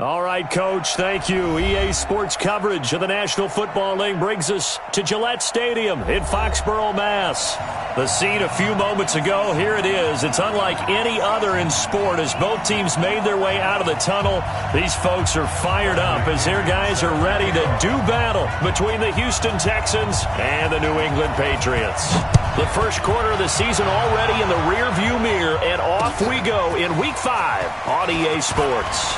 All right, Coach, thank you. EA Sports coverage of the National Football League brings us to Gillette Stadium in Foxborough, Mass. The scene a few moments ago, here it is. It's unlike any other in sport as both teams made their way out of the tunnel. These folks are fired up as their guys are ready to do battle between the Houston Texans and the New England Patriots. The first quarter of the season already in the rearview mirror, and off we go in Week 5 on EA Sports.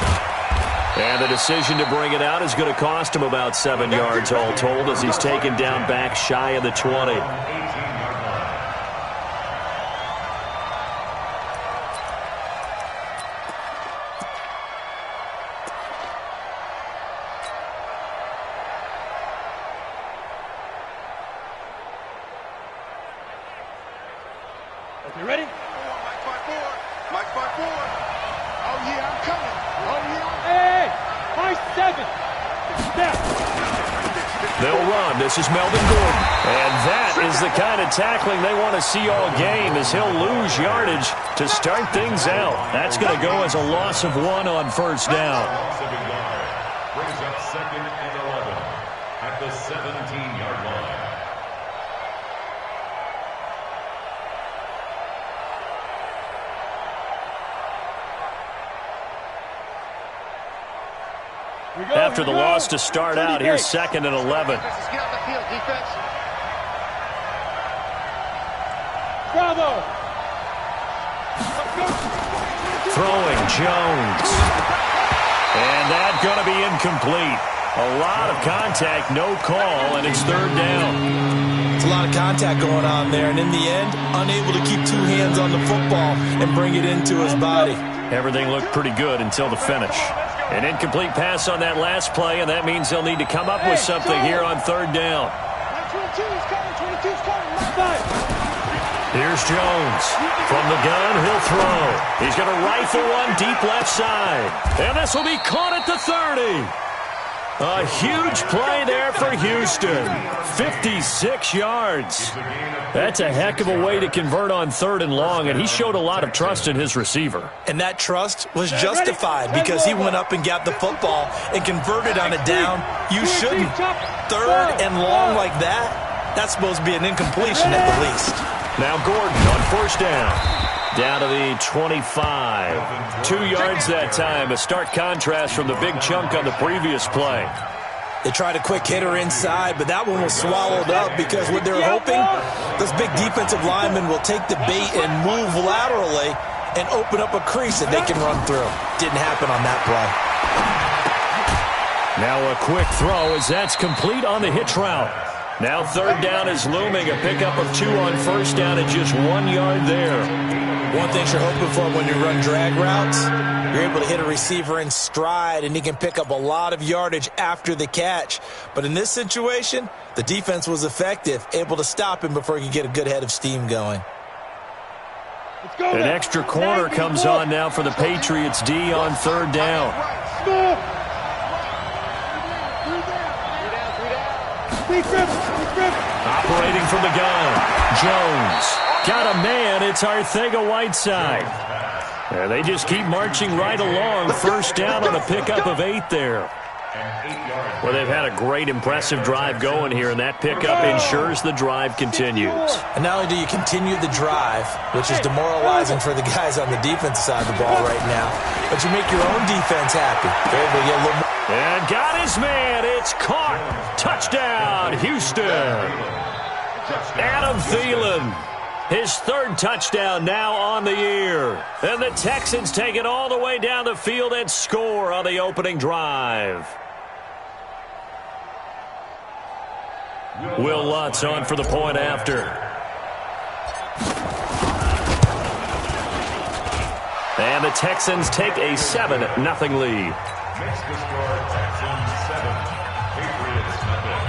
And the decision to bring it out is going to cost him about 7 yards all told as he's taken down back shy of the 20. You ready? Mike 5-4. Oh, yeah, I'm coming. Oh, yeah. Hey, my 7. Step. They'll run. This is Melvin Gordon. And that is the kind of tackling they want to see all game as he'll lose yardage to start things out. That's going to go as a loss of 1 on first down. Brings up 2nd and 11 at the 17-yard line. After the loss to start out, here's 2nd and 11. Get on the field, defense. Bravo. Throwing Jones. And that's going to be incomplete. A lot of contact, no call, and it's 3rd down. It's a lot of contact going on there, and in the end, unable to keep 2 hands on the football and bring it into his body. Everything looked pretty good until the finish. An incomplete pass on that last play, and that means they'll need to come up with something here on 3rd down. 22's coming. 22's coming. Left side. Here's Jones. From the gun, he'll throw. He's going to rifle one deep left side. And this will be caught at the 30. A huge play there for Houston. 56 yards. That's a heck of a way to convert on 3rd and long, and he showed a lot of trust in his receiver. And that trust was justified because he went up and got the football and converted on a down. You shouldn't. 3rd and long like that, that's supposed to be an incompletion at the least. Now Gordon on first down. Down to the 25. 2 yards that time. A stark contrast from the big chunk on the previous play. They tried a quick hitter inside, but that one was swallowed up because what they're hoping, those big defensive linemen will take the bait and move laterally and open up a crease that they can run through. Didn't happen on that play. Now a quick throw as that's complete on the hitch route. Now 3rd down is looming. A pickup of 2 on first down and just 1 yard there. One thing you're hoping for when you run drag routes, you're able to hit a receiver in stride and he can pick up a lot of yardage after the catch. But in this situation, the defense was effective, able to stop him before he could get a good head of steam going. An extra corner comes on now for the Patriots D on 3rd down. Operating from the gun, Jones. Got a man, it's Arcega-Whiteside. They just keep marching right along. First down on a pickup of 8 there. Well, they've had a great, impressive drive going here, and that pickup ensures the drive continues. And not only do you continue the drive, which is demoralizing for the guys on the defensive side of the ball right now, but you make your own defense happy. They're able to get a little more. And got his man. It's caught. Touchdown, Houston. Adam Thielen. His 3rd touchdown now on the year. And the Texans take it all the way down the field and score on the opening drive. Will Lutz on for the point after. And the Texans take a 7-0 lead. Makes the score Texans 7, Patriots nothing.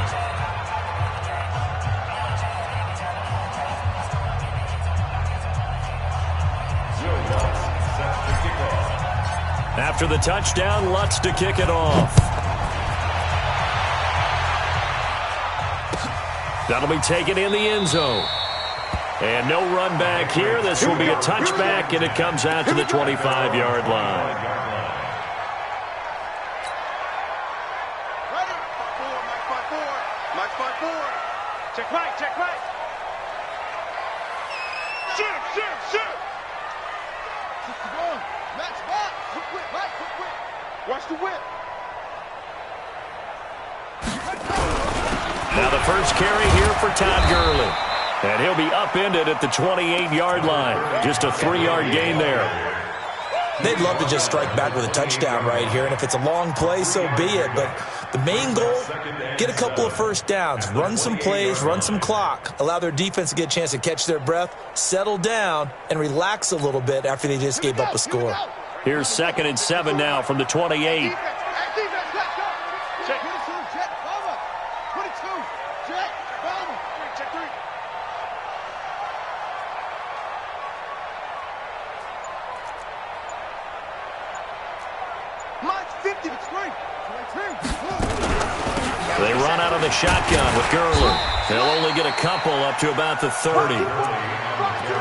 After the touchdown, Lutz to kick it off. That'll be taken in the end zone. And no run back here. This will be a touchback, and it comes out to the 25-yard line. Mike 5-4. Check right, check right. Shoot, shoot, shoot. Match back. Quick whip, right, quick whip. Watch the whip. Now the first carry here for Todd Gurley. And he'll be upended at the 28-yard line. Just a 3-yard gain there. They'd love to just strike back with a touchdown right here, and if it's a long play, so be it. But the main goal, get a couple of first downs, run some plays, run some clock, allow their defense to get a chance to catch their breath, settle down, and relax a little bit after they just gave up a score. Here's 2nd and 7 now from the 28. They run out of the shotgun with Gurley. They'll only get a couple up to about the 30.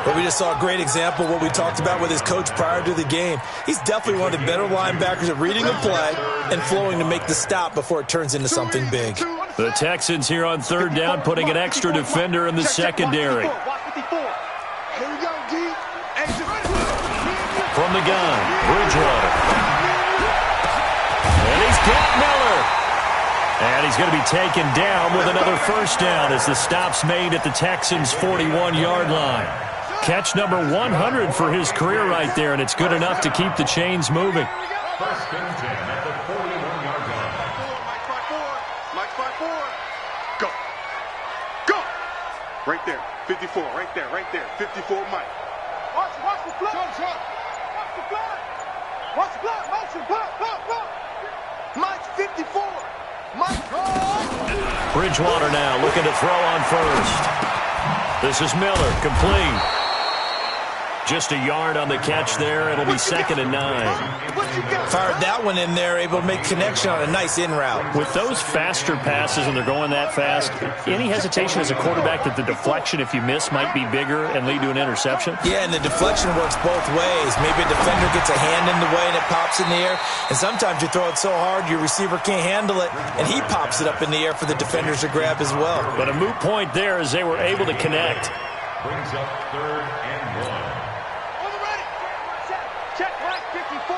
But we just saw a great example of what we talked about with his coach prior to the game. He's definitely one of the better linebackers at reading a play and flowing to make the stop before it turns into something big. The Texans here on 3rd down, putting an extra defender in the secondary. From the gun, Bridgewater. And he's got Miller. And he's going to be taken down with another first down as the stop's made at the Texans' 41-yard line. Catch number 100 for his career right there, and it's good enough to keep the chains moving. First and 10 at the 41-yard line. Mike 5-4. Go. Go. Right there. 54. Right there. Right there. 54 Mike. Watch the blood. Watch the blood. Watch the blood. Motion. Blood. Mike 54. Mike. Bridgewater now looking to throw on first. This is Miller, complete. Just a yard on the catch there. It'll be 2nd and 9. Fired that one in there, able to make connection on a nice in route. With those faster passes and they're going that fast, any hesitation as a quarterback that the deflection, if you miss, might be bigger and lead to an interception? Yeah, and the deflection works both ways. Maybe a defender gets a hand in the way and it pops in the air. And sometimes you throw it so hard your receiver can't handle it, and he pops it up in the air for the defenders to grab as well. But a moot point there as they were able to connect. Brings up 3rd and 1. Check right, 54.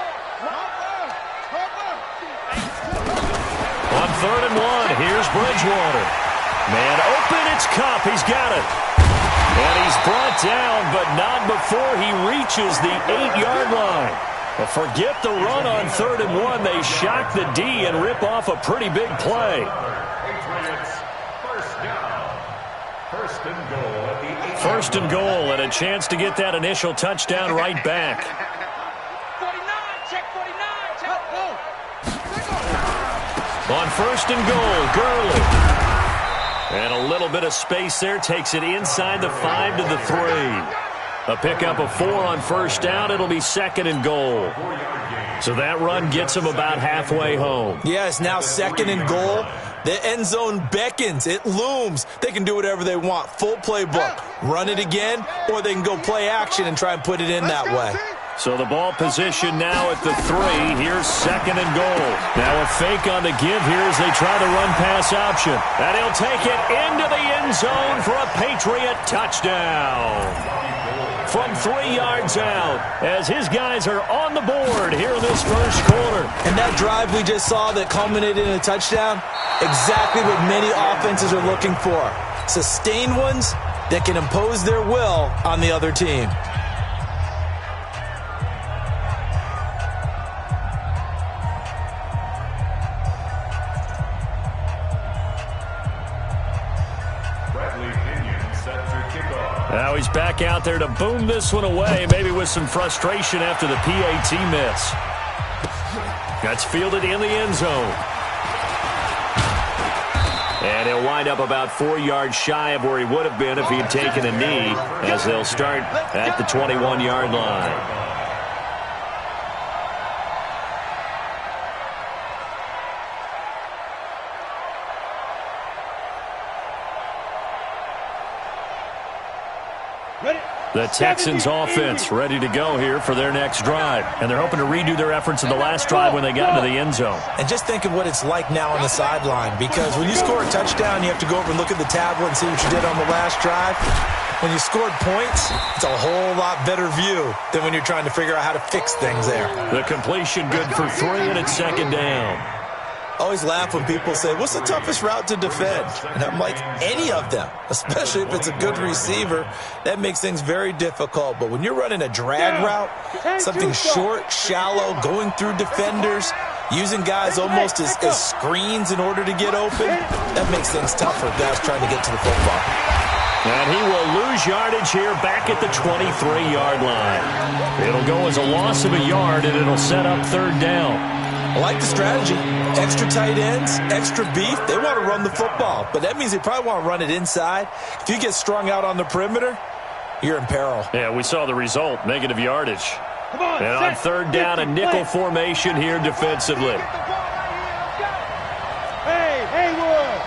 On 3rd and 1, here's Bridgewater. Man open, it's Kupp. He's got it. And he's brought down, but not before he reaches the 8-yard line. Well, forget the run on 3rd and 1. They shock the D and rip off a pretty big play. Patriots, first down. First and goal at the 8. First and goal, and a chance to get that initial touchdown right back. 49, check 49, check. On 1st and goal, Gurley. And a little bit of space there, takes it inside the 5 to the 3. A pickup of 4 on 1st down. It'll be 2nd and goal. So that run gets him about halfway home. Yeah, it's now 2nd and goal. The end zone beckons. It looms. They can do whatever they want. Full playbook. Run it again, or they can go play action and try and put it in that way. So the ball position now at the 3. Here's 2nd and goal. Now a fake on the give here as they try the run-pass option. And he'll take it into the end zone for a Patriot touchdown. From 3 yards out as his guys are on the board here in this first quarter. And that drive we just saw that culminated in a touchdown, exactly what many offenses are looking for. Sustained ones that can impose their will on the other team. Now he's back out there to boom this one away, maybe with some frustration after the PAT miss. That's fielded in the end zone. And he'll wind up about 4 yards shy of where he would have been if he had taken a knee, as they'll start at the 21-yard line. Ready? The Texans offense ready to go here for their next drive. And they're hoping to redo their efforts in the last drive when they got into the end zone. And just think of what it's like now on the sideline, because when you score a touchdown, you have to go over and look at the tablet and see what you did on the last drive. When you scored points, it's a whole lot better view than when you're trying to figure out how to fix things there. The completion good for 3, and it's second down. I always laugh when people say, what's the toughest route to defend? And I'm like, any of them, especially if it's a good receiver. That makes things very difficult. But when you're running a drag route, something short, shallow, going through defenders, using guys almost as screens in order to get open, that makes things tougher, guys trying to get to the football. And he will lose yardage here back at the 23-yard line. It'll go as a loss of a yard, and it'll set up third down. I like the strategy. Extra tight ends, extra beef. They want to run the football, but that means they probably want to run it inside. If you get strung out on the perimeter, you're in peril. Yeah, we saw the result, negative yardage. And on third down, a nickel formation here defensively. Hey, Haywood.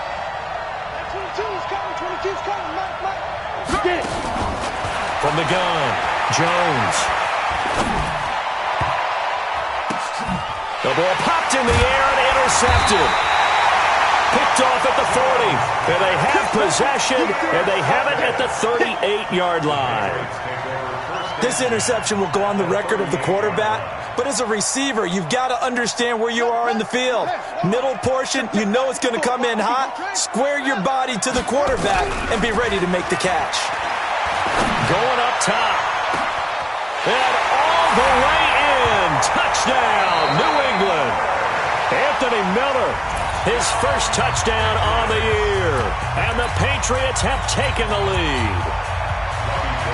22's coming, 22's coming. Mike. Get it. From the gun, Jones. The ball popped in the air and intercepted. Picked off at the 40. And they have possession, and they have it at the 38-yard line. This interception will go on the record of the quarterback, but as a receiver, you've got to understand where you are in the field. Middle portion, you know it's going to come in hot. Square your body to the quarterback and be ready to make the catch. Going up top. And all the way in. Touchdown, New England. Anthony Miller, his first touchdown on the year. And the Patriots have taken the lead.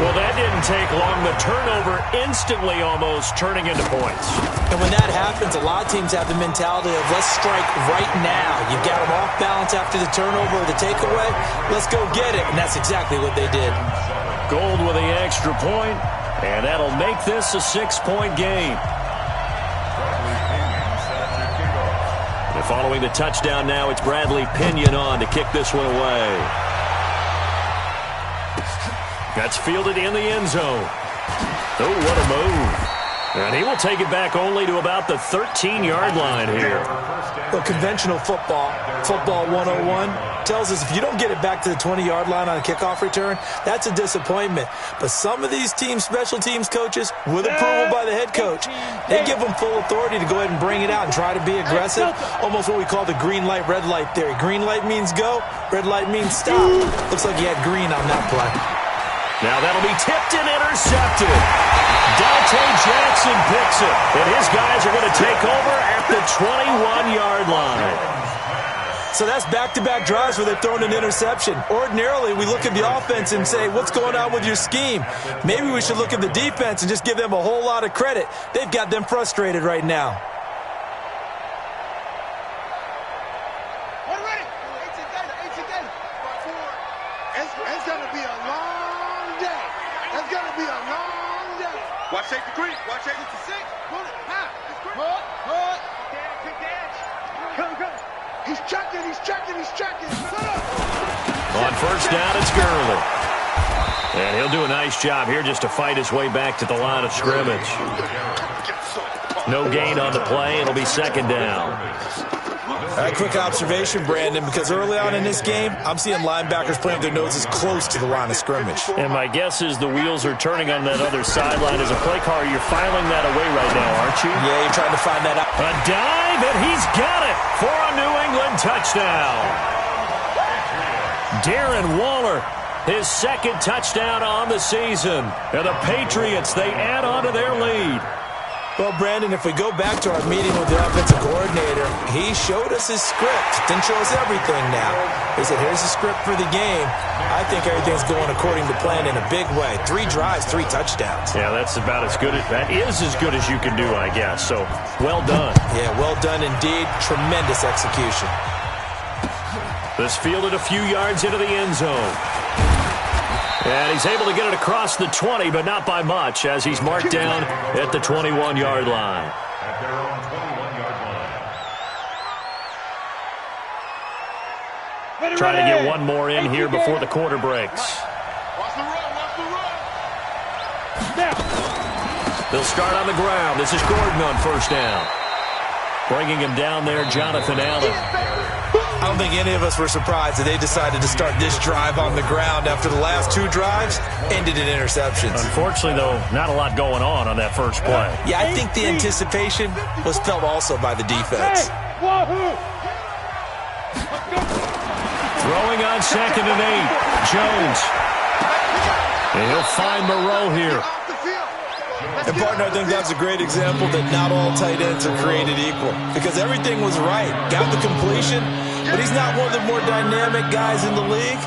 Well, that didn't take long. The turnover instantly almost turning into points. And when that happens, a lot of teams have the mentality of let's strike right now. You've got them off balance after the turnover or the takeaway. Let's go get it. And that's exactly what they did. Gold with the extra point, and that'll make this a 6-point game. And following the touchdown now, it's Bradley Pinion on to kick this one away. That's fielded in the end zone. Oh, what a move. And he will take it back only to about the 13-yard line here. Well, conventional football 101, tells us if you don't get it back to the 20-yard line on a kickoff return, that's a disappointment. But some of these teams, special teams coaches, with approval by the head coach, they give them full authority to go ahead and bring it out and try to be aggressive, almost what we call the green light, red light theory. Green light means go, red light means stop. Looks like he had green on that play. Now that'll be tipped and intercepted. Dante Jackson picks it, and his guys are going to take over at the 21-yard line. So that's back-to-back drives where they've thrown an interception. Ordinarily, we look at the offense and say, what's going on with your scheme? Maybe we should look at the defense and just give them a whole lot of credit. They've got them frustrated right now. It's going to be a long day. It's going to be a long day. Watch safety creep. Watch safety 6. Put it. Hold. Good dance. Come. He's checking. Put up. On first down, it's Gurley. And he'll do a nice job here just to fight his way back to the line of scrimmage. No gain on the play. It'll be second down. A quick observation, Brandon, because early on in this game, I'm seeing linebackers playing with their noses close to the line of scrimmage. And my guess is the wheels are turning on that other sideline. As a play caller, you're filing that away right now, aren't you? Yeah, you're trying to find that out. A dive, and he's got it for a New England touchdown. Darren Waller, his second touchdown on the season. And the Patriots, they add on to their lead. Well, Brandon, if we go back to our meeting with the offensive coordinator, he showed us his script. Didn't show us everything now. He said, here's the script for the game. I think everything's going according to plan in a big way. 3 drives, 3 touchdowns. Yeah, that's about as good. That is as good as you can do, I guess. So, well done. Yeah, well done indeed. Tremendous execution. This fielded a few yards into the end zone. And he's able to get it across the 20, but not by much, as he's marked down at the 21-yard line. At their own 21-yard line. Trying to get one more in here before the quarter breaks. Watch the run. They'll start on the ground. This is Gordon on first down. Bringing him down there, Jonathan Allen. I don't think any of us were surprised that they decided to start this drive on the ground after the last 2 drives ended in interceptions. Unfortunately, though, not a lot going on that first play. Yeah, I think the anticipation was felt also by the defense. Throwing on 2nd and 8. Jones. And he'll find Moreau here. And, partner, I think that's a great example that not all tight ends are created equal. Because everything was right. Got the completion, but he's not one of the more dynamic guys in the league.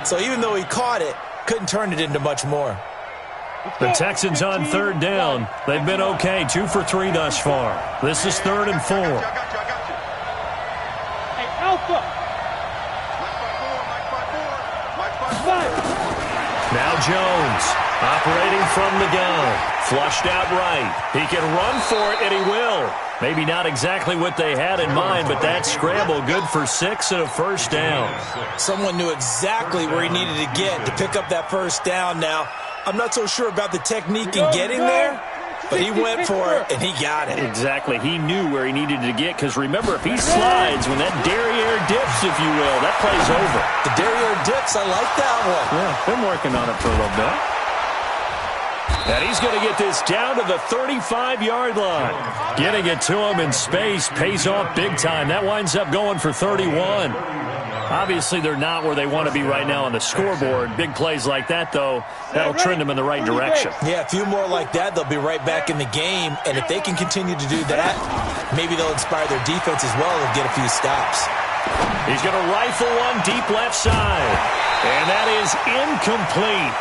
So even though he caught it, couldn't turn it into much more. The Texans on 3rd down. They've been okay. 2 for 3 thus far. This is 3rd and 4. Hey, Alpha. Now Jones, operating from the gun. Flushed out right. He can run for it, and he will. Maybe not exactly what they had in mind, but that scramble good for 6 and a first down. Someone knew exactly where he needed to get to pick up that first down. Now, I'm not so sure about the technique in getting there, but he went for it, and he got it. Exactly. He knew where he needed to get, because remember, if he slides, when that derriere dips, if you will, that play's over. The derriere dips, I like that one. Yeah, been working on it for a little bit. And he's going to get this down to the 35-yard line. Getting it to him in space pays off big time. That winds up going for 31. Obviously, they're not where they want to be right now on the scoreboard. Big plays like that, though, that'll trend them in the right direction. Yeah, a few more like that, they'll be right back in the game. And if they can continue to do that, maybe they'll inspire their defense as well and get a few stops. He's going to rifle one deep left side. And that is incomplete.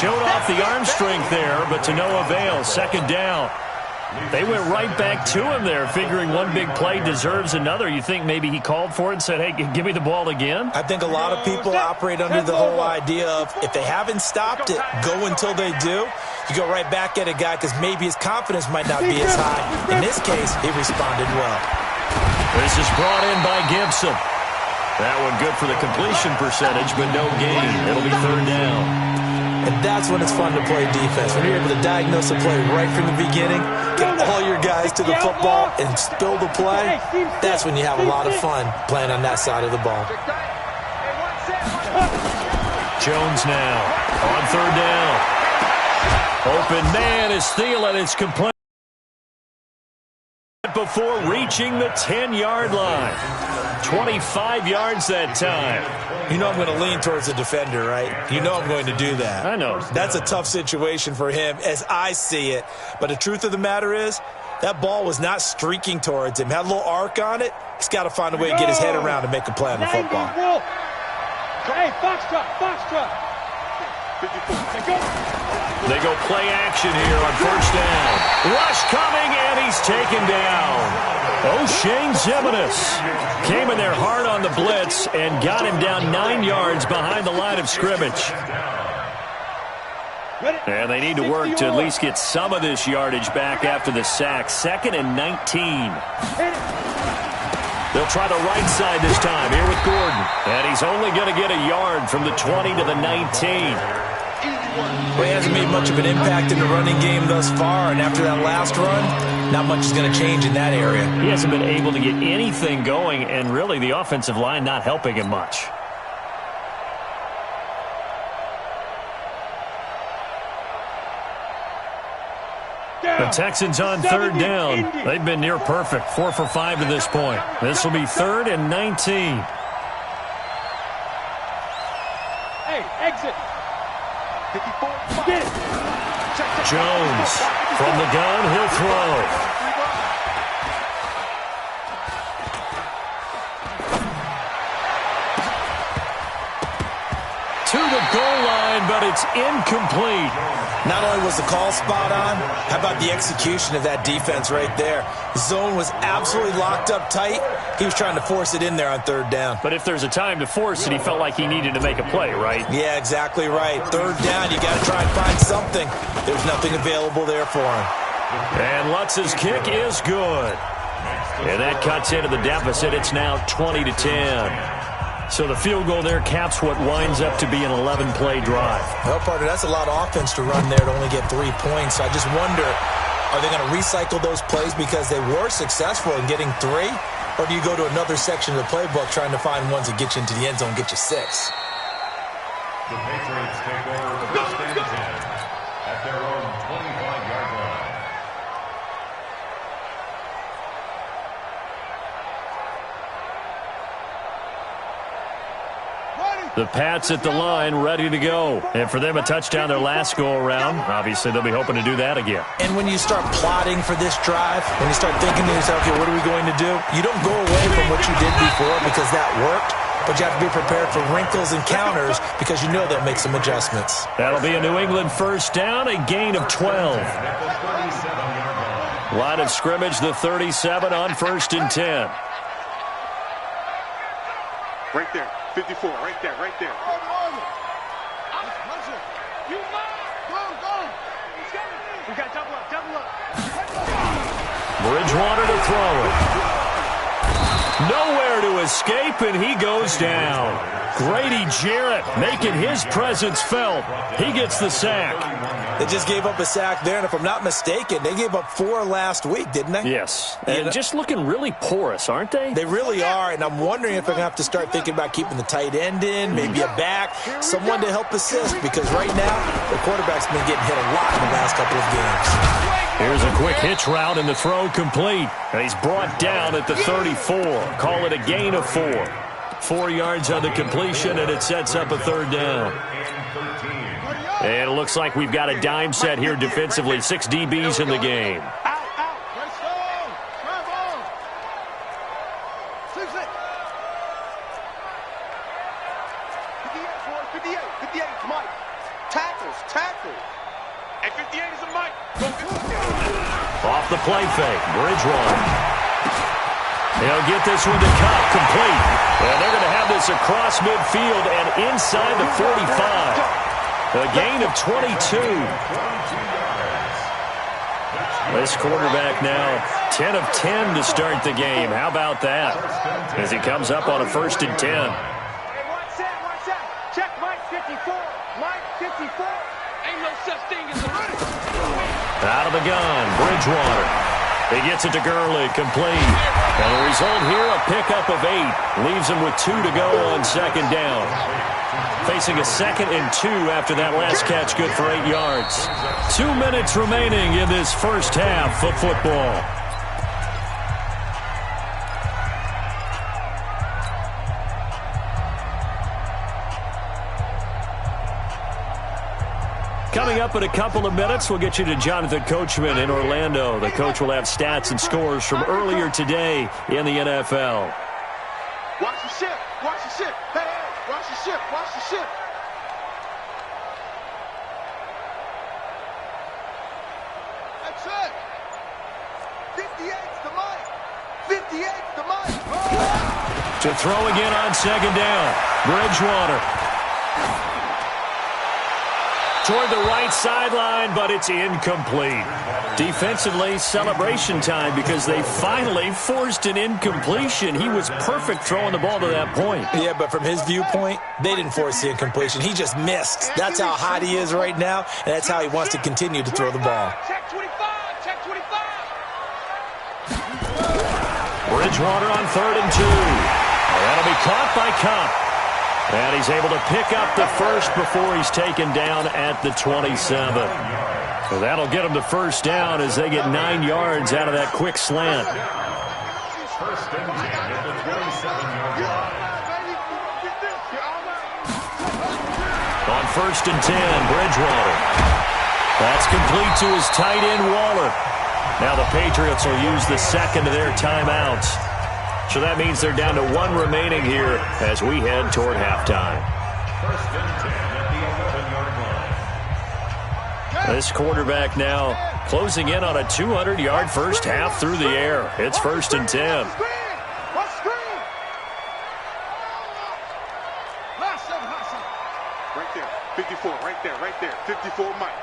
Showed off the arm strength there, but to no avail. 2nd down. They went right back to him there, figuring one big play deserves another. You think maybe he called for it and said, hey, give me the ball again? I think a lot of people operate under the whole idea of if they haven't stopped it, go until they do. You go right back at a guy because maybe his confidence might not be as high. In this case, he responded well. This is brought in by Gibson. That one good for the completion percentage, but no gain. It'll be 3rd down. And that's when it's fun to play defense. When you're able to diagnose a play right from the beginning, get all your guys to the football and spill the play, that's when you have a lot of fun playing on that side of the ball. Jones now on 3rd down. Open man is Thielen. It's complete before reaching the 10-yard line. 25 yards that time. You know I'm going to lean towards the defender, right? You know I'm going to do that. I know. That's a tough situation for him as I see it. But the truth of the matter is, that ball was not streaking towards him. Had a little arc on it. He's got to find a way to get his head around and make a play on the football. Hey, foxtrot. They go play action here on 1st down. Rush coming, and he's taken down. O'Shane Ximines came in there hard on the blitz and got him down 9 yards behind the line of scrimmage. And they need to work to at least get some of this yardage back after the sack. 2nd and 19. They'll try the right side this time here with Gordon. And he's only going to get a yard from the 20 to the 19. Well, he hasn't made much of an impact in the running game thus far, and after that last run, not much is going to change in that area. He hasn't been able to get anything going, and really the offensive line not helping him much. The Texans on 3rd down. They've been near perfect, 4 for 5 to this point. This will be 3rd and 19. Hey, exit. Jones from the gun, he'll throw. To the goal line, but it's incomplete. Not only was the call spot on, how about the execution of that defense right there? The zone was absolutely locked up tight. He was trying to force it in there on 3rd down. But if there's a time to force it, he felt like he needed to make a play, right? Yeah, exactly right. 3rd down, you got to try and find something. There's nothing available there for him. And Lutz's kick is good. And that cuts into the deficit. It's now 20 to 10. So the field goal there caps what winds up to be an 11-play drive. Well, partner, that's a lot of offense to run there to only get 3 points. I just wonder Are they going to recycle those plays because they were successful in getting 3? Or do you go to another section of the playbook trying to find ones that get you into the end zone, get you 6? The Patriots take over first and 10 at their own 25-yard line. The Pats at the line, ready to go. And for them, a touchdown their last go-around. Obviously, they'll be hoping to do that again. And when you start plotting for this drive, when you start thinking to yourself, okay, what are we going to do? You don't go away from what you did before because that worked, but you have to be prepared for wrinkles and counters because you know they'll make some adjustments. That'll be a New England first down, a gain of 12. Line of scrimmage, the 37 on first and 10. Right there. 54, right there, right there. We got double up, double up. Bridgewater to throw it. Nowhere to escape, and he goes down. Grady Jarrett making his presence felt. He gets the sack. They just gave up a sack there, and if I'm not mistaken, they gave up 4 last week, didn't they? Yes, and just looking really porous, aren't they? They really are, and I'm wondering if they're going to have to start thinking about keeping the tight end in, maybe a back, someone to help assist, because right now, the quarterback's been getting hit a lot in the last couple of games. Here's a quick hitch route, and the throw complete. And he's brought down at the 34. Call it a gain of 4. 4 yards on the completion, and it sets up a third down. And it looks like we've got a dime set here defensively. 6 DBs in the game. Out, out. Let's go. Drive on. 6-6. 58, 58, Mike. Tackles. And 58 is a Mike. Off the play fake, Bridgewater. He'll get this one to Cup, complete. And they're going to have this across midfield and inside the 45. A gain of 22. This quarterback now 10 of 10 to start the game. How about that? As he comes up on a first and 10. Hey, watch that. Check Mike 54. Mike 54. Ain't no such thing as a running. Out of the gun, Bridgewater. He gets it to Gurley, complete. And the result here, a pickup of 8. Leaves him with 2 to go on second down. Facing a 2nd and 2 after that last catch, good for 8 yards. 2 minutes remaining in this first half of football. Coming up in a couple of minutes, we'll get you to Jonathan Coachman in Orlando. The coach will have stats and scores from earlier today in the NFL. Watch the ship. Hey, watch the ship. That's it. 58's the Mike. 58's the Mike. Oh! To throw again on second down. Bridgewater. Toward the right sideline, but it's incomplete. Defensively, celebration time because they finally forced an incompletion. He was perfect throwing the ball to that point. Yeah, but from his viewpoint, they didn't force the incompletion. He just missed. That's how hot he is right now, and that's how he wants to continue to throw the ball. Check 25. Bridgewater on 3rd and 2. That'll be caught by Cup. And he's able to pick up the first before he's taken down at the 27. So that'll get him to first down as they get 9 yards out of that quick slant. First and 10 at the 27-yard line. On first and 10, Bridgewater. That's complete to his tight end, Waller. Now the Patriots will use the second of their timeouts. So that means they're down to 1 remaining here as we head toward halftime. First and 10 at the 11-yard line. This quarterback now closing in on a 200-yard first half through the air. It's first and 10. Watch screen. Right there. 54, right there. 54, Mike.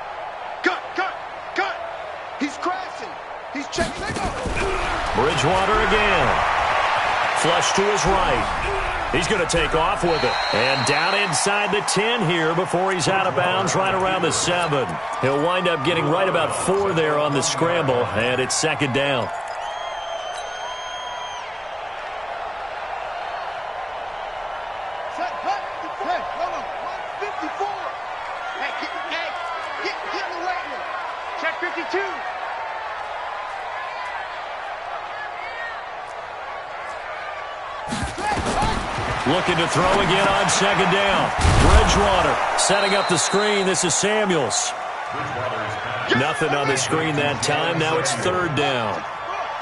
Cut. He's crashing. He's checking. Bridgewater again. Flush to his right. He's going to take off with it. And down inside the 10 here before he's out of bounds right around the 7. He'll wind up getting right about 4 there on the scramble, and it's second down. Check 52. Looking to throw again on second down. Bridgewater setting up the screen. This is Samuels. Nothing on the screen that time. Now it's third down.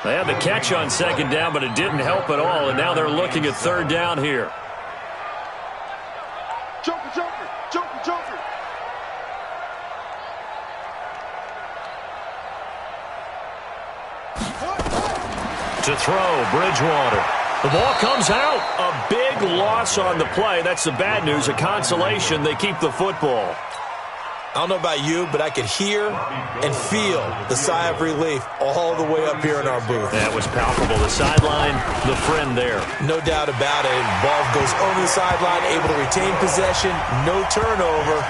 They had the catch on second down, but it didn't help at all, and now they're looking at third down here. Joker, Joker, Joker, Joker. To throw, Bridgewater. The ball comes out. A big loss on the play. That's the bad news. A consolation. They keep the football. I don't know about you, but I could hear and feel the sigh of relief all the way up here in our booth. That was palpable. The sideline, the friend there. No doubt about it. Ball goes over the sideline, able to retain possession, no turnover.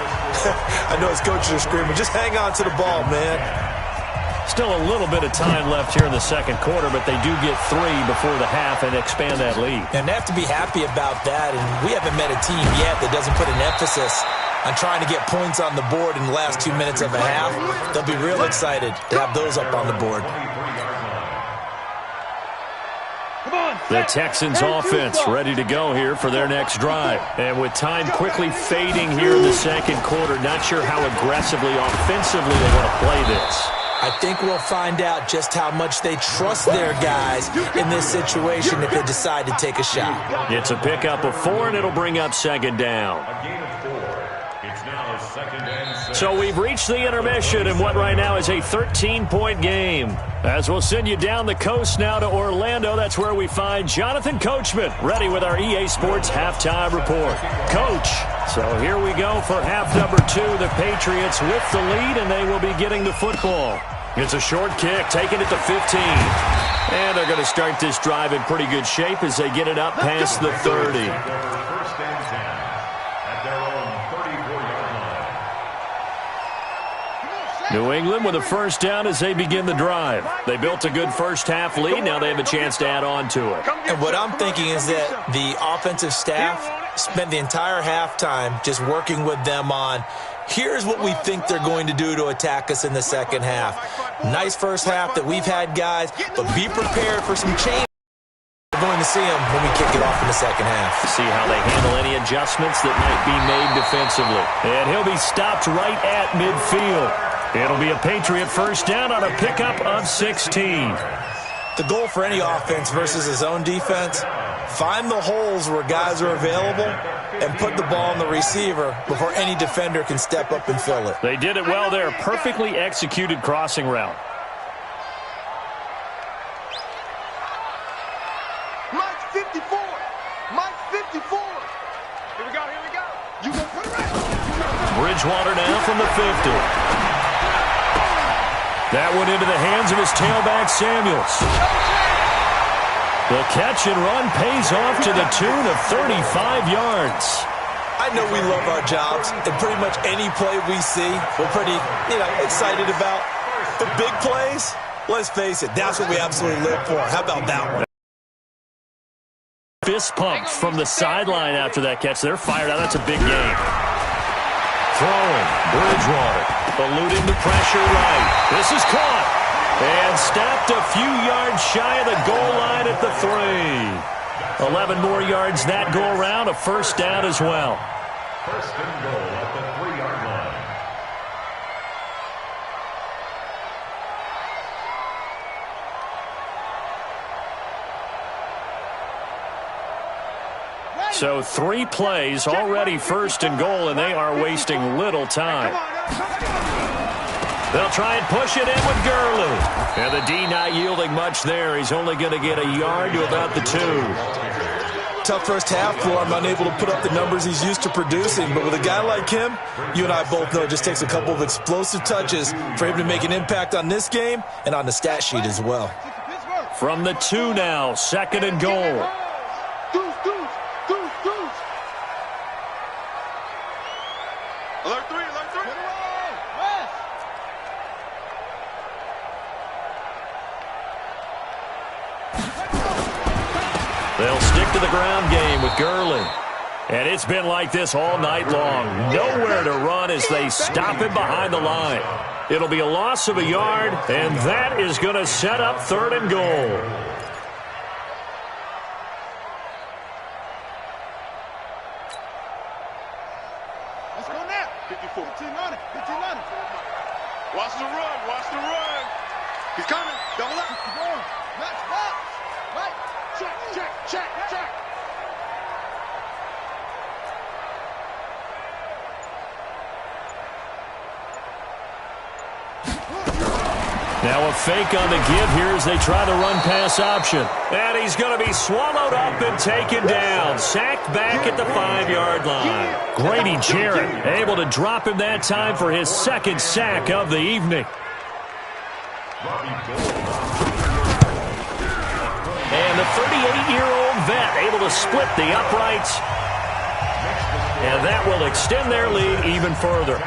I know his coaches are screaming, just hang on to the ball, man. Still a little bit of time left here in the second quarter, but they do get 3 before the half and expand that lead. And they have to be happy about that, and we haven't met a team yet that doesn't put an emphasis on trying to get points on the board in the last 2 minutes of a half. They'll be real excited to have those up on the board. The Texans offense ready to go here for their next drive. And with time quickly fading here in the second quarter, not sure how aggressively, offensively they want to play this. I think we'll find out just how much they trust their guys in this situation if they decide to take a shot. It's a pickup of 4, and it'll bring up second down. A gain of 4. It's now 2nd and 6. So we've reached the intermission in what right now is a 13-point game. As we'll send you down the coast now to Orlando, that's where we find Jonathan Coachman, ready with our EA Sports halftime report. Coach, so here we go for half number 2. The Patriots with the lead, and they will be getting the football. It's a short kick, taking it to 15. And they're going to start this drive in pretty good shape as they get it up past the 30. 1st and 10 at their own 34-yard line. New England with a first down as they begin the drive. They built a good first half lead. Now they have a chance to add on to it. And what I'm thinking is that the offensive staff spent the entire halftime just working with them on, here's what we think they're going to do to attack us in the second half. Nice first half that we've had, guys, but be prepared for some change. We're going to see them when we kick it off in the second half. See how they handle any adjustments that might be made defensively. And he'll be stopped right at midfield. It'll be a Patriot first down on a pickup of 16. The goal for any offense versus his own defense, find the holes where guys are available and put the ball on the receiver before any defender can step up and fill it. They did it well there. Perfectly executed crossing route. Mike 54. Mike 54. Here we go, here we go. You gonna put it right. Bridgewater now from the 50. That went into the hands of his tailback, Samuels. The catch and run pays off to the tune of 35 yards. I know we love our jobs, and pretty much any play we see, we're pretty, excited about. The big plays, let's face it, that's what we absolutely live for. How about that one? Fist pumps from the sideline after that catch. They're fired out. That's a big game. Throwing, Bridgewater, eluding the pressure right. This is caught and stopped a few yards shy of the goal line at the 3. 11 more yards that go around, a first down as well. 1st and goal at the 3-yard line. So 3 plays already 1st and goal, and they are wasting little time. They'll try and push it in with Gurley. And the D not yielding much there. He's only going to get a yard to about the 2. Tough first half for him, unable to put up the numbers he's used to producing. But with a guy like him, you and I both know it just takes a couple of explosive touches for him to make an impact on this game and on the stat sheet as well. From the 2 now, 2nd and goal. Deuce, deuce, deuce. Alert 3, alert 3. They'll stick to the ground game with Gurley. And it's been like this all night long. Nowhere to run as they stop him behind the line. It'll be a loss of a yard, and that is going to set up 3rd and goal. Let's go now. 54. 15 on it. 15 on it. Watch the run. Watch the run. He's coming. Double up. Match box. Right. Check, check, check, check. Now a fake on the give here as they try the run-pass option. And he's going to be swallowed up and taken down. Sacked back at the 5-yard line. Grady Jarrett able to drop him that time for his 2nd sack of the evening. And the 38-year-old vet able to split the uprights. And that will extend their lead even further.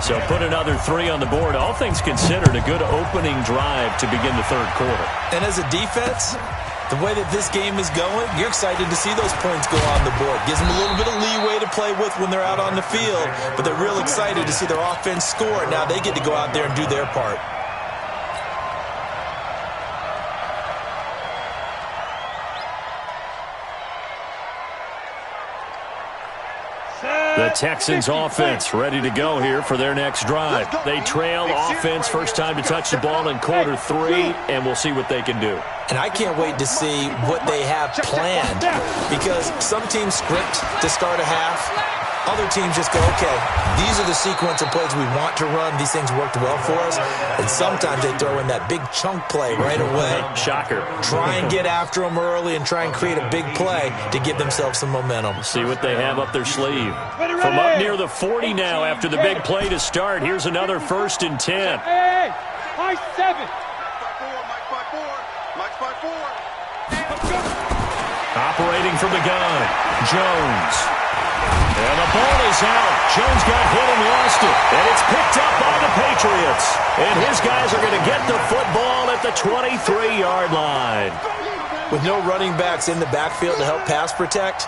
So put another 3 on the board. All things considered, a good opening drive to begin the 3rd quarter. And as a defense, the way that this game is going, you're excited to see those points go on the board. Gives them a little bit of leeway to play with when they're out on the field, but they're real excited to see their offense score. Now they get to go out there and do their part. The Texans offense ready to go here for their next drive. They trail offense, first time to touch the ball in quarter 3, and we'll see what they can do. And I can't wait to see what they have planned, because some teams script to start a half. Other teams just go, okay, these are the sequence of plays we want to run. These things worked well for us. And sometimes they throw in that big chunk play right away. Shocker. Try and get after them early and try and create a big play to give themselves some momentum. See what they have up their sleeve. From up near the 40 now after the big play to start, here's another 1st and 10. Hey, Mike 7. Mike's by 4. Operating from the gun, Jones. And the ball is out. Jones got hit and lost it. And it's picked up by the Patriots. And his guys are going to get the football at the 23-yard line. With no running backs in the backfield to help pass protect,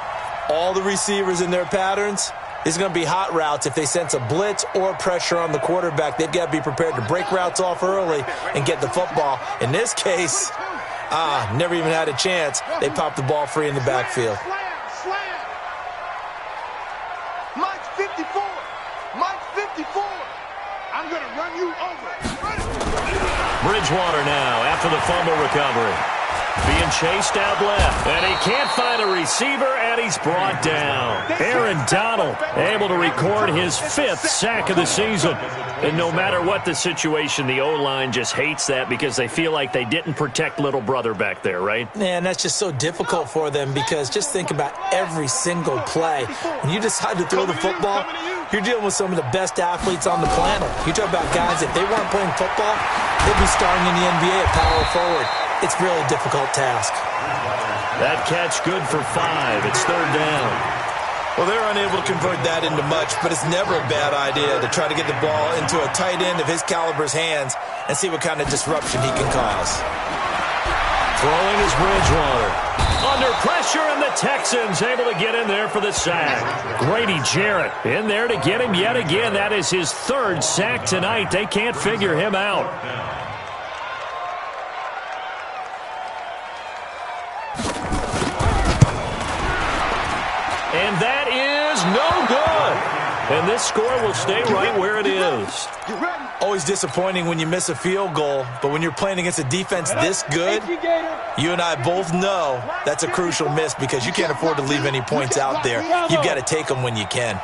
all the receivers in their patterns, it's going to be hot routes. If they sense a blitz or pressure on the quarterback, they've got to be prepared to break routes off early and get the football. In this case, never even had a chance. They popped the ball free in the backfield. Mike's 54. Mike's 54. I'm going to run you over. Bridgewater now after the fumble recovery. Being chased out left, and he can't find a receiver, and he's brought down. Aaron Donald able to record his 5th sack of the season. And no matter what the situation, the O-line just hates that because they feel like they didn't protect little brother back there, right? Man, that's just so difficult for them because just think about every single play. When you decide to throw the football, you're dealing with some of the best athletes on the planet. You talk about guys, if they weren't playing football, they'd be starting in the NBA at power forward. It's a really difficult task. That catch good for 5. It's 3rd down. Well, they're unable to convert that into much, but it's never a bad idea to try to get the ball into a tight end of his caliber's hands and see what kind of disruption he can cause. Throwing is Bridgewater. Under pressure, and the Texans able to get in there for the sack. Grady Jarrett in there to get him yet again. That is his 3rd sack tonight. They can't figure him out. And that is no good. And this score will stay right where it is. Always disappointing when you miss a field goal, but when you're playing against a defense this good, you and I both know that's a crucial miss because you can't afford to leave any points out there. You've got to take them when you can.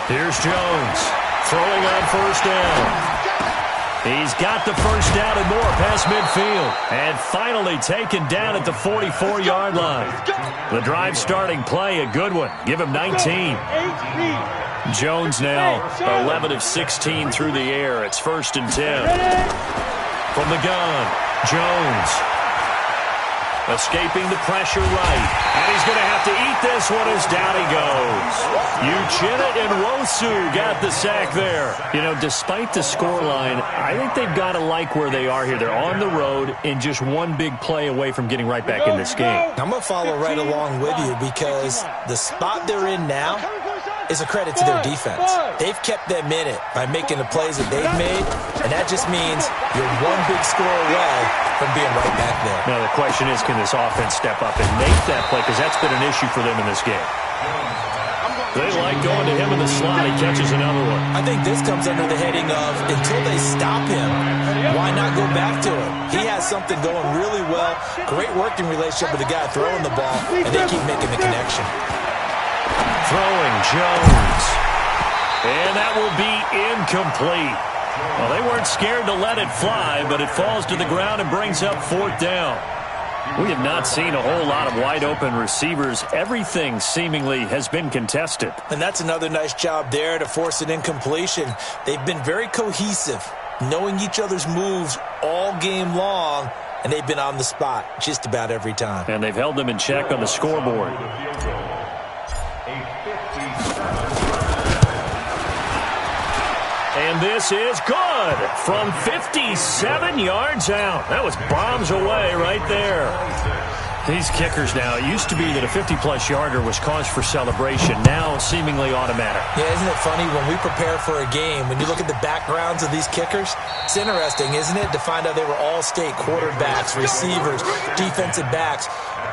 Here's Jones throwing on 1st down. He's got the 1st down and more past midfield. And finally taken down at the 44-yard line. The drive starting play, a good one. Give him 19. Jones now 11 of 16 through the air. It's 1st and 10. From the gun, Jones. Escaping the pressure right. And he's going to have to eat this one as down he goes. Uchenna Nwosu got the sack there. You know, despite the scoreline, I think they've got to like where they are here. They're on the road and just one big play away from getting right back in this game. I'm going to follow right along with you because the spot they're in now is a credit to their defense. They've kept them in it by making the plays that they've made, and that just means you're one big score away from being right back there. Now, the question is, can this offense step up and make that play? Because that's been an issue for them in this game. They like going to him in the slot. He catches another one. I think this comes under the heading of, until they stop him, why not go back to him? He has something going really well, great working relationship with the guy throwing the ball, and they keep making the connection. Throwing Jones. And that will be incomplete. Well, they weren't scared to let it fly, but it falls to the ground and brings up 4th down. We have not seen a whole lot of wide-open receivers. Everything seemingly has been contested. And that's another nice job there to force an incompletion. They've been very cohesive, knowing each other's moves all game long, and they've been on the spot just about every time. And they've held them in check on the scoreboard. And this is good from 57 yards out. That was bombs away right there. These kickers now, it used to be that a 50-plus yarder was cause for celebration. Now seemingly automatic. Yeah, isn't it funny when we prepare for a game, when you look at the backgrounds of these kickers, it's interesting, isn't it, to find out they were all-state quarterbacks, receivers, defensive backs,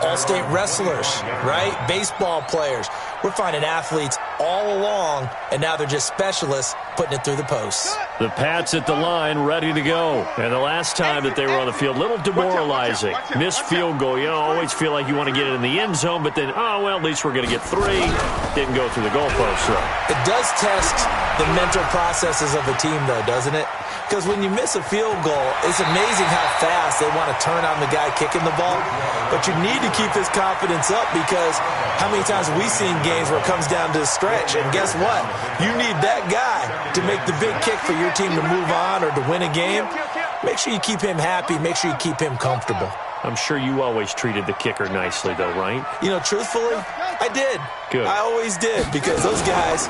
all-state wrestlers, right? Baseball players. We're finding athletes all along, and now they're just specialists putting it through the posts. The Pats at the line, ready to go. And the last time that they were on the field, a little demoralizing. Missed field goal. You always feel like you want to get it in the end zone, but then, oh, well, at least we're going to get 3. Didn't go through the goalpost, though. It does test the mental processes of a team, though, doesn't it? Because when you miss a field goal, it's amazing how fast they want to turn on the guy kicking the ball. But you need to keep his confidence up because how many times have we seen games where it comes down to a stretch? And guess what? You need that guy to make the big kick for your team to move on or to win a game. Make sure you keep him happy. Make sure you keep him comfortable. I'm sure you always treated the kicker nicely, though, right? You know, truthfully, I did. Good. I always did because those guys,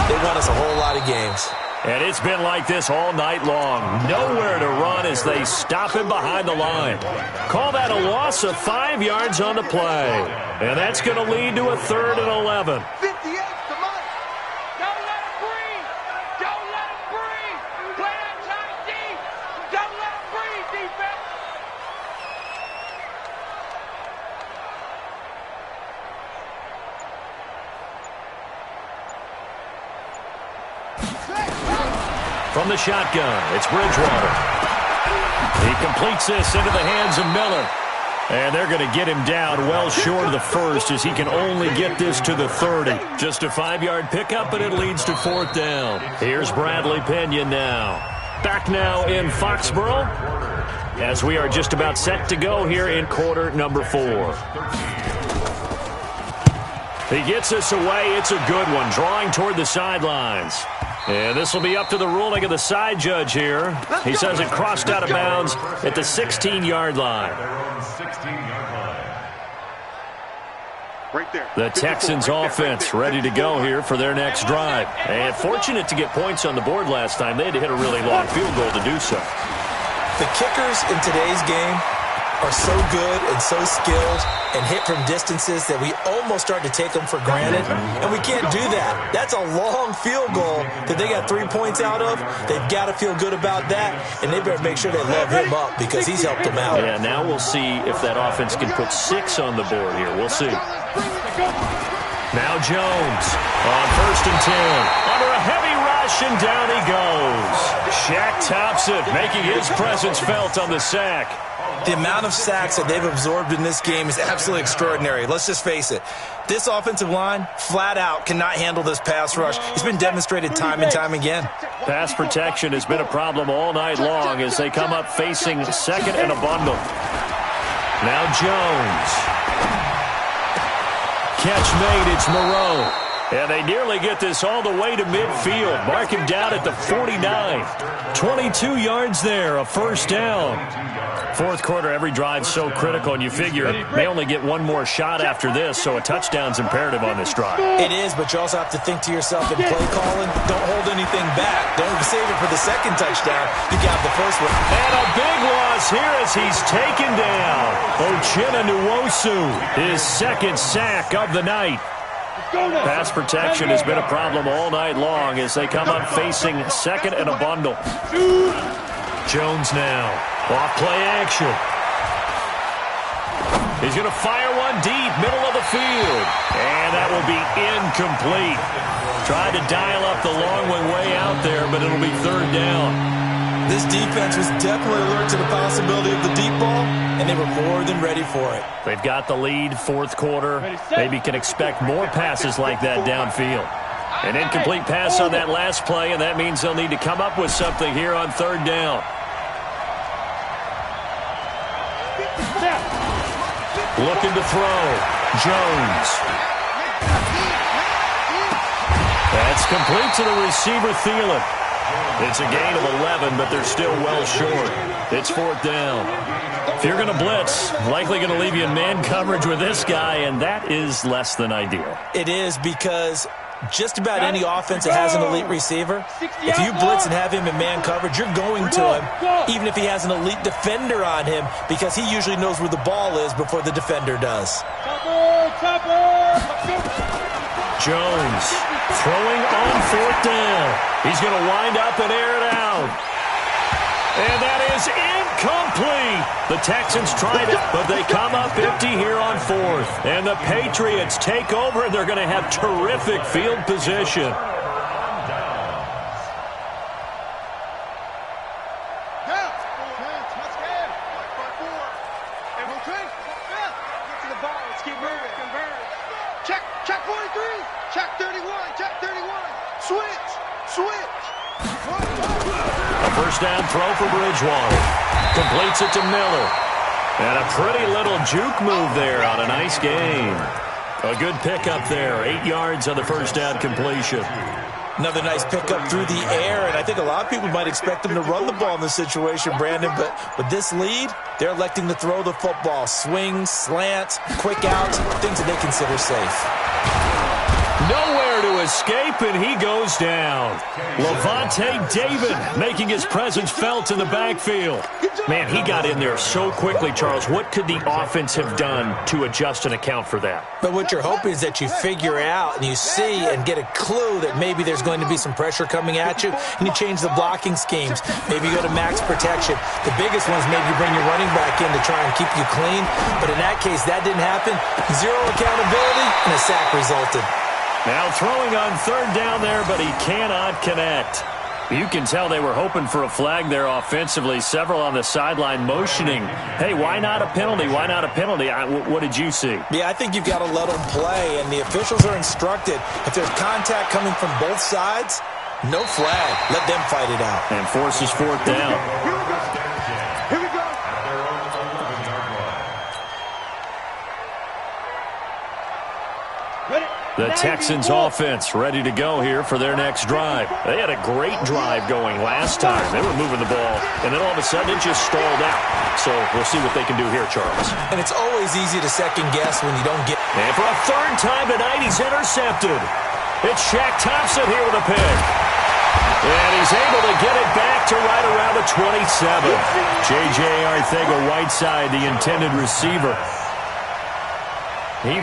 they won us a whole lot of games. And it's been like this all night long. Nowhere to run as they stop him behind the line. Call that a loss of 5 yards on the play. And that's going to lead to a 3rd and 11. 58 to Mike. Don't let him breathe. Don't let him breathe. Play that tight deep. Don't let him breathe, defense. From the shotgun, it's Bridgewater. He completes this into the hands of Miller. And they're going to get him down well short of the 1st as he can only get this to the 30. Just a 5-yard pickup, but it leads to 4th down. Here's Bradley Pena now. Back now in Foxborough as we are just about set to go here in quarter number 4. He gets us away. It's a good one, drawing toward the sidelines. And this will be up to the ruling of the side judge here. He says it crossed out of bounds at the 16-yard line. Right there. The Texans offense ready to go here for their next drive. And fortunate to get points on the board last time. They had to hit a really long field goal to do so. The kickers in today's game are so good and so skilled and hit from distances that we almost start to take them for granted, and we can't do that. That's a long field goal that they got 3 points out of. They've got to feel good about that, and they better make sure they love him up because he's helped them out. Yeah, now we'll see if that offense can put 6 on the board here. We'll see. Now Jones on 1st and 10. Under a heavy rush, and down he goes. Shaq Thompson making his presence felt on the sack. The amount of sacks that they've absorbed in this game is absolutely extraordinary. Let's just face it. This offensive line, flat out, cannot handle this pass rush. It's been demonstrated time and time again. Pass protection has been a problem all night long as they come up facing 2nd and a bundle. Now Jones. Catch made, it's Moreau. And they nearly get this all the way to midfield. Mark him down at the 49. 22 yards there, a 1st down. Fourth quarter, every drive's so critical, and you figure may only get one more shot after this, so a touchdown's imperative on this drive. It is, but you also have to think to yourself in play calling, don't hold anything back. Don't save it for the second touchdown. You got the first one. And a big loss here as he's taken down. Uchenna Nwosu, his second sack of the night. Pass protection has been a problem all night long as they come up facing second and a bundle. Jones now. Off play action. He's going to fire one deep, middle of the field. And that will be incomplete. Tried to dial up the long one way out there, but it'll be third down. This defense was definitely alert to the possibility of the deep ball, and they were more than ready for it. They've got the lead, fourth quarter. Maybe can expect more passes like that downfield. An incomplete pass on that last play, and that means they'll need to come up with something here on third down. Looking to throw. Jones. That's complete to the receiver, Thielen. It's a gain of 11, but they're still well short. It's fourth down. If you're going to blitz, likely going to leave you in man coverage with this guy, and that is less than ideal. It is because just about any offense that has an elite receiver, if you blitz and have him in man coverage, you're going to him, even if he has an elite defender on him, because he usually knows where the ball is before the defender does. Jones throwing on fourth down. He's going to wind up and air it out. And that is incomplete. The Texans tried it, but they come up empty here on fourth. And the Patriots take over, and they're going to have terrific field position. Check 43. Check 31. Check 31. Switch. A first down throw for Bridgewater. Completes it to Miller. And a pretty little juke move there on a nice gain. A good pickup there. 8 yards on the first down completion. Another nice pickup through the air, and I think a lot of people might expect them to run the ball in this situation, Brandon, but with this lead, they're electing to throw the football. Swings, slants, quick outs, things that they consider safe. Nowhere to escape, and he goes down. Levante David making his presence felt in the backfield. Man, he got in there so quickly, Charles. What could the offense have done to adjust and account for that? But what you're hoping is that you figure out and you see and get a clue that maybe there's going to be some pressure coming at you, and you change the blocking schemes. Maybe you go to max protection. The biggest one is maybe you bring your running back in to try and keep you clean. But in that case, that didn't happen. Zero accountability, and a sack resulted. Now throwing on third down there, but he cannot connect. You can tell they were hoping for a flag there offensively. Several on the sideline motioning, hey, why not a penalty? Why not a penalty? What did you see? Yeah, I think you've got to let them play, and the officials are instructed. If there's contact coming from both sides, no flag. Let them fight it out. And forces fourth down. Here we go. The Texans offense ready to go here for their next drive. They had a great drive going last time. They were moving the ball, and then all of a sudden it just stalled out. So we'll see what they can do here, Charles. And it's always easy to second guess when you don't get... And for a third time tonight, he's intercepted. It's Shaq Thompson here with a pick. And he's able to get it back to right around the 27. J.J. Arcega-Whiteside, the intended receiver. He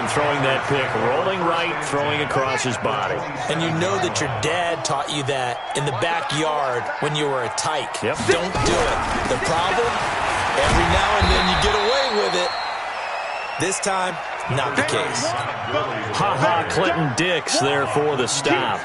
throwing that pick, rolling right, throwing across his body. And you know that your dad taught you that in the backyard when you were a tyke. Yep. Don't do it. The problem, every now and then you get away with it. This time, not the case. Clinton Dix there for the stop.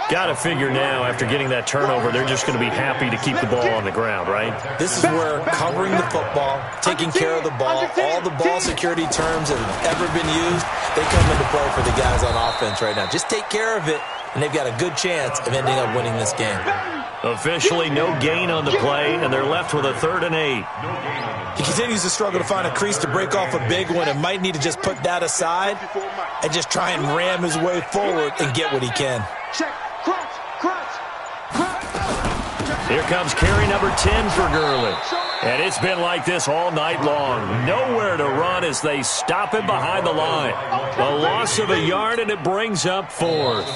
Got to figure now, after getting that turnover, they're just going to be happy to keep the ball on the ground, right? This is where covering the football, taking care of the ball, all the ball security terms that have ever been used, they come into play for the guys on offense right now. Just take care of it, and they've got a good chance of ending up winning this game. Officially no gain on the play, and they're left with a 3rd and 8. He continues to struggle to find a crease to break off a big one and might need to just put that aside and just try and ram his way forward and get what he can. Check. Crunch. Here comes carry number 10 for Gurley. And it's been like this all night long. Nowhere to run as they stop him behind the line. A loss of a yard, and it brings up 4th.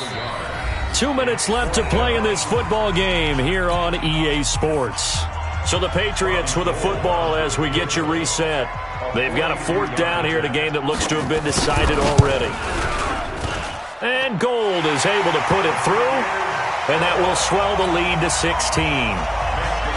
2 minutes left to play in this football game here on EA Sports. So the Patriots with a football as we get you reset. They've got a 4th down here in a game that looks to have been decided already. And Gold is able to put it through, and that will swell the lead to 16.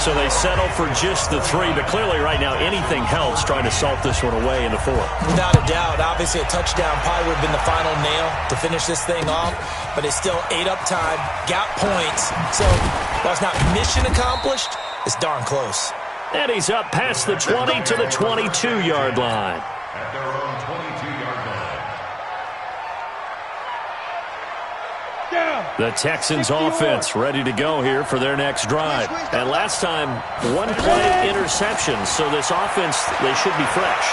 So they settle for just the 3, but clearly right now anything helps trying to salt this one away in the 4th. Without a doubt, obviously a touchdown probably would have been the final nail to finish this thing off, but it's still 8 up time, got points. So while it's not mission accomplished, it's darn close. And he's up past the 20 to the 22-yard line. At their own 22-yard line. The Texans offense ready to go here for their next drive. And last time, 1 play interception, so this offense, they should be fresh.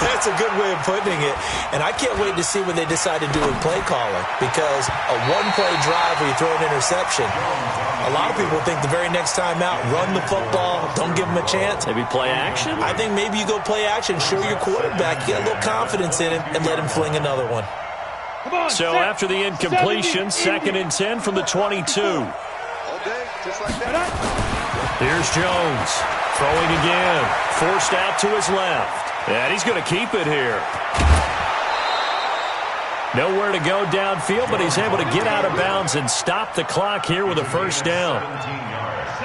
That's a good way of putting it. And I can't wait to see what they decide to do with play calling, because a 1-play drive where you throw an interception, a lot of people think the very next time out, run the football, don't give them a chance. Maybe play action? I think maybe you go play action, show your quarterback, you got a little confidence in him, and let him fling another one. So after the incompletion, 2nd and 10 from the 22. Here's Jones. Throwing again. Forced out to his left. And he's going to keep it here. Nowhere to go downfield, but he's able to get out of bounds and stop the clock here with a 1st down.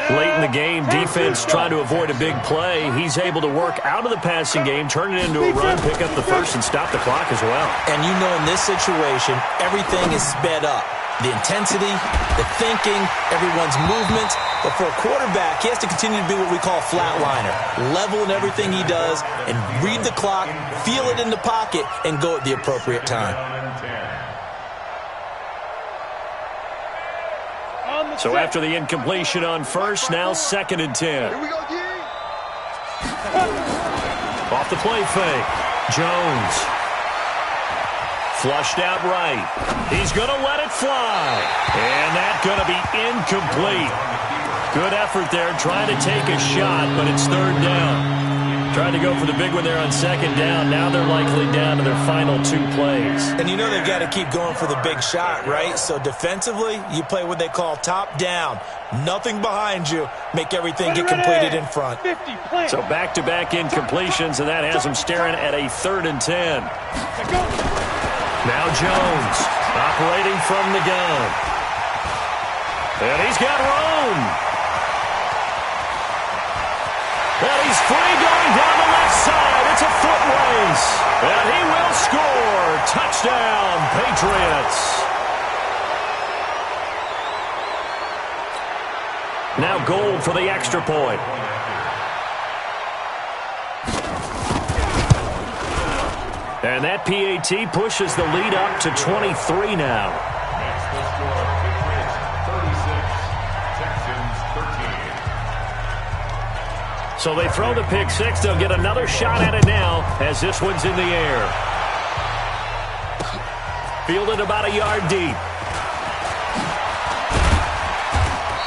Late in the game, defense trying to avoid a big play. He's able to work out of the passing game, turn it into a run, pick up the 1st, and stop the clock as well. And you know in this situation, everything is sped up. The intensity, the thinking, everyone's movements. But for a quarterback, he has to continue to be what we call a flatliner. Level in everything he does and read the clock, feel it in the pocket, and go at the appropriate time. So after the incompletion on 1st, now 2nd and 10. Here we go, G. Off the play fake. Jones. Flushed out right. He's going to let it fly. And that's going to be incomplete. Good effort there trying to take a shot, but it's 3rd down. Trying to go for the big one there on 2nd down. Now they're likely down to their final 2 plays. And you know they've got to keep going for the big shot, right? So defensively, you play what they call top down. Nothing behind you. Make everything get completed in front. So back-to-back incompletions, and that has them staring at a 3rd and 10. Now Jones operating from the gun. And he's got room. And he's free going down the left side. It's a foot race. And he will score. Touchdown, Patriots. Now Gold for the extra point. And that PAT pushes the lead up to 23 now. Next, the score, Patriots 36, Texans 13. So they throw the pick 6. They'll get another shot at it now as this one's in the air. Fielded about a yard deep.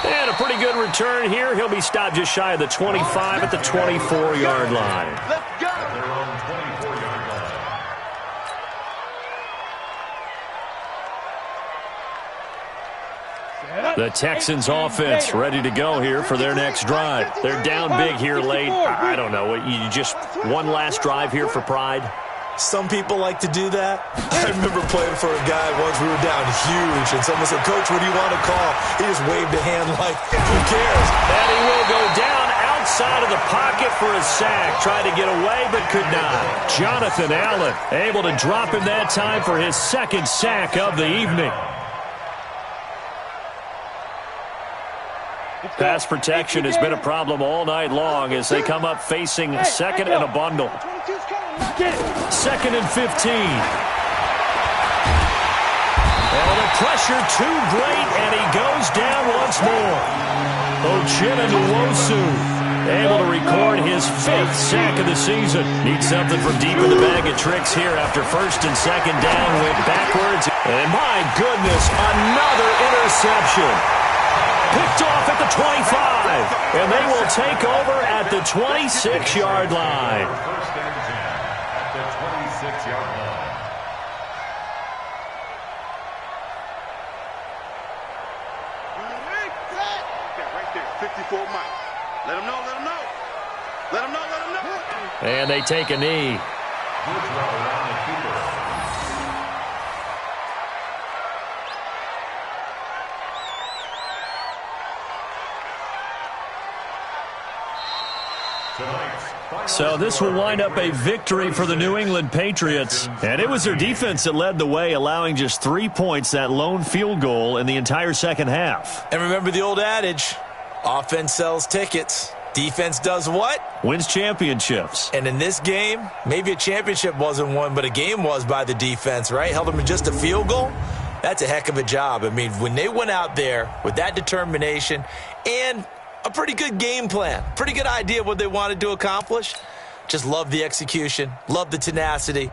And a pretty good return here. He'll be stopped just shy of the 25 at the 24-yard line. Let's go. At their own 24-yard line. The Texans offense ready to go here for their next drive. They're down big here late. I don't know. You just one last drive here for pride? Some people like to do that. I remember playing for a guy once. We were down huge, and someone said, "Coach, what do you want to call?" He just waved a hand like, who cares? And he will go down outside of the pocket for a sack. Tried to get away, but could not. Jonathan Allen able to drop him that time for his 2nd sack of the evening. Pass protection has been a problem all night long as they come up facing 2nd and a bundle. 2nd and 15. Oh, the pressure too great, and he goes down once more. Uchenna-Nwosu able to record his 5th sack of the season. Needs something from deep in the bag of tricks here after 1st and 2nd down, went backwards. And my goodness, another interception. Picked off at the 25. And they will take over at the 26-yard line. First and 10 at the 26-yard line. Right there, 54 miles. Let him know, let him know. Let him know, let him know. And they take a knee. Bridgewater on the keeper. So this will wind up a victory for the New England Patriots. And it was their defense that led the way, allowing just 3 points, that lone field goal in the entire second half. And remember the old adage, offense sells tickets. Defense does what? Wins championships. And in this game, maybe a championship wasn't won, but a game was by the defense, right? Held them to just a field goal. That's a heck of a job. I mean, when they went out there with that determination and a pretty good game plan, pretty good idea of what they wanted to accomplish, just love the execution, love the tenacity.